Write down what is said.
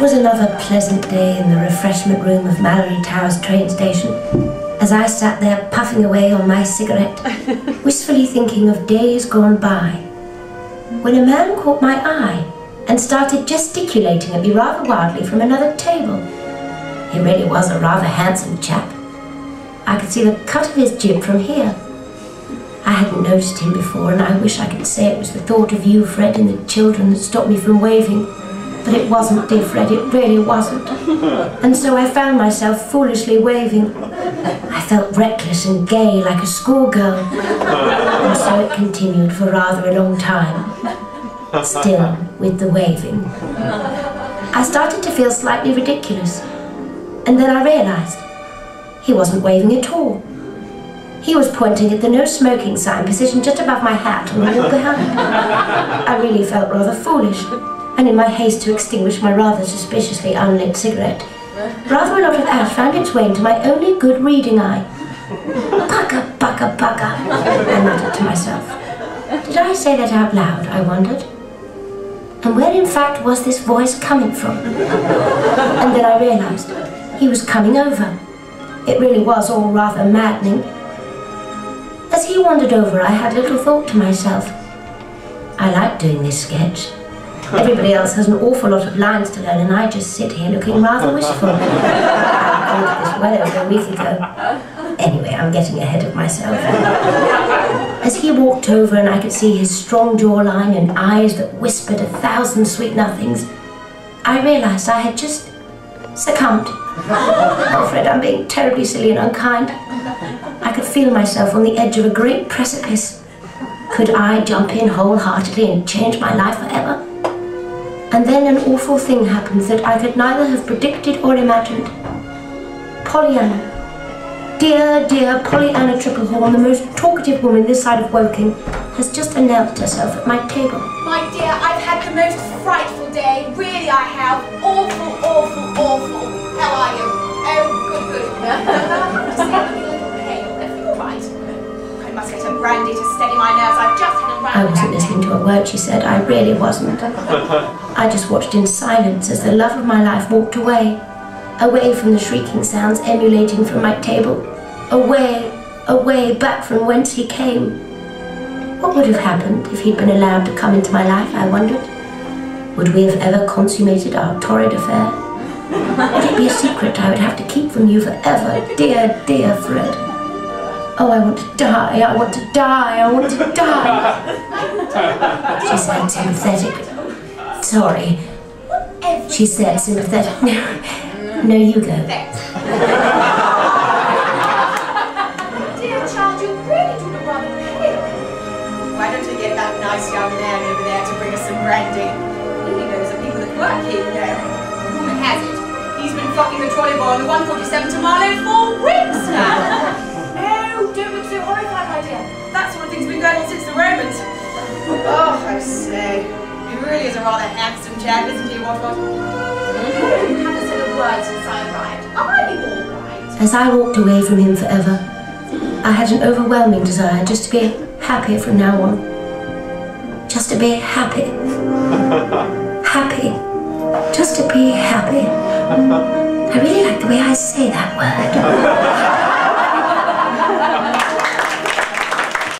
It was another pleasant day in the refreshment room of Mallory Towers train station, as I sat there puffing away on my cigarette, wistfully thinking of days gone by, when a man caught my eye and started gesticulating at me rather wildly from another table. He really was a rather handsome chap. I could see the cut of his jib from here. I hadn't noticed him before, and I wish I could say it was the thought of you, Fred, and the children that stopped me from waving. But it wasn't, dear Fred, it really wasn't. And so I found myself foolishly waving. I felt reckless and gay like a schoolgirl. And so it continued for rather a long time, still with the waving. I started to feel slightly ridiculous. And then I realised he wasn't waving at all. He was pointing at the no smoking sign positioned just above my hat on the wall behind. I really felt rather foolish, and in my haste to extinguish my rather suspiciously unlit cigarette, rather a lot of ash found its way into my only good reading eye. Bugger, bugger, bugger, I muttered to myself. Did I say that out loud, I wondered? And where in fact was this voice coming from? And then I realised he was coming over. It really was all rather maddening. As he wandered over, I had a little thought to myself. I like doing this sketch. Everybody else has an awful lot of lines to learn, and I just sit here looking rather wistful. I thought this well over a week ago. Anyway, I'm getting ahead of myself. As he walked over and I could see his strong jawline and eyes that whispered 1,000 sweet nothings, I realised I had just succumbed. Oh, Fred, I'm being terribly silly and unkind. I could feel myself on the edge of a great precipice. Could I jump in wholeheartedly and change my life forever? And then an awful thing happened that I could neither have predicted or imagined. Pollyanna. Dear, dear Pollyanna Tripplehorn, the most talkative woman this side of Woking, has just announced herself at my table. My dear, I've had the most frightful day. Really, I have. Awful, awful, awful. How are you? Oh, good, good. You seem a little pale. Are you all right? I must get some brandy to steady my nerves. I've just had a round. I wasn't listening to a word she said. I really wasn't. I just watched in silence as the love of my life walked away. Away from the shrieking sounds emulating from my table. Away, away, back from whence he came. What would have happened if he'd been allowed to come into my life, I wondered? Would we have ever consummated our torrid affair? Would it be a secret I would have to keep from you forever, dear, dear Fred? Oh, I want to die, I want to die, I want to die. She said, sympathetic. Sorry. She said, sympathetic. No, you go. Dear child, you really do look rather pale. Why don't you get that nice young man over there to bring us some brandy? He knows the people that work here, you know. Rumour has it, he's been fucking the trolley boy on the 147 to Marlow for weeks now. Oh, don't look so horrified, my dear. That sort of thing's been going on since the Romans. Oh, I say, he really is a rather handsome chap, isn't he, what? You haven't said a word since I arrived. Am I all right? As I walked away from him forever, I had an overwhelming desire just to be happy from now on. Just to be happy. Happy. Just to be happy. I really like the way I say that word.